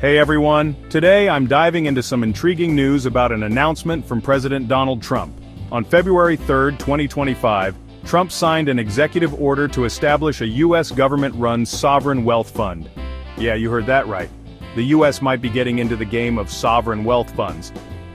Hey everyone, today I'm diving into some intriguing news about an announcement from President Donald Trump. On February 3, 2025, Trump signed an executive order to establish a U.S. government-run sovereign wealth fund. Yeah, you heard that right. The U.S. might be getting into the game of sovereign wealth funds,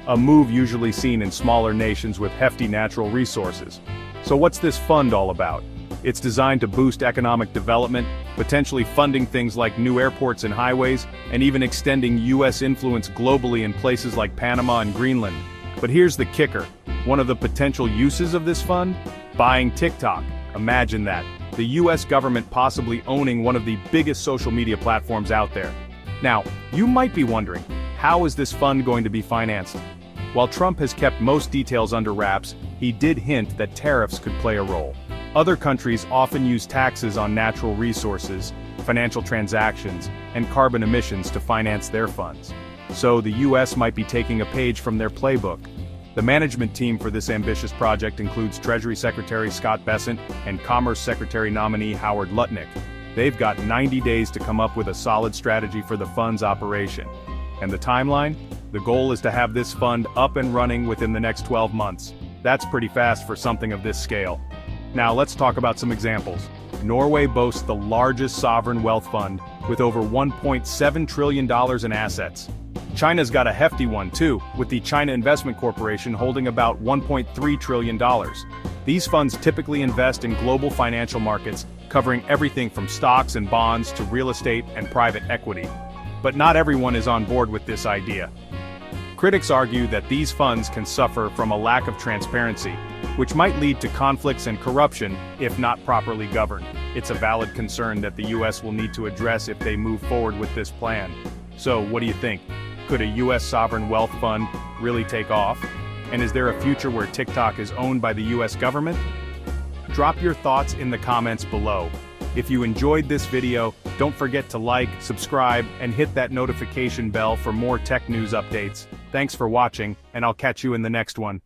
a move usually seen in smaller nations with hefty natural resources. So what's this fund all about? It's designed to boost economic development, potentially funding things like new airports and highways, and even extending U.S. influence globally in places like Panama and Greenland. But here's the kicker. One of the potential uses of this fund? Buying TikTok. Imagine that. The U.S. government possibly owning one of the biggest social media platforms out there. Now, you might be wondering, how is this fund going to be financed? While Trump has kept most details under wraps, he did hint that tariffs could play a role. Other countries often use taxes on natural resources, financial transactions, and carbon emissions to finance their funds. So the U.S. might be taking a page from their playbook. The management team for this ambitious project includes Treasury Secretary Scott Bessent and Commerce Secretary nominee Howard Lutnick. They've got 90 days to come up with a solid strategy for the fund's operation. And the timeline? The goal is to have this fund up and running within the next 12 months. That's pretty fast for something of this scale. Now let's talk about some examples. Norway boasts the largest sovereign wealth fund, with over $1.7 trillion in assets. China's got a hefty one too, with the China Investment Corporation holding about $1.3 trillion. These funds typically invest in global financial markets, covering everything from stocks and bonds to real estate and private equity. But not everyone is on board with this idea. Critics argue that these funds can suffer from a lack of transparency, which might lead to conflicts and corruption if not properly governed. It's a valid concern that the U.S. will need to address if they move forward with this plan. So, what do you think? Could a U.S. sovereign wealth fund really take off? And is there a future where TikTok is owned by the U.S. government? Drop your thoughts in the comments below. If you enjoyed this video, don't forget to like, subscribe, and hit that notification bell for more tech news updates. Thanks for watching, and I'll catch you in the next one.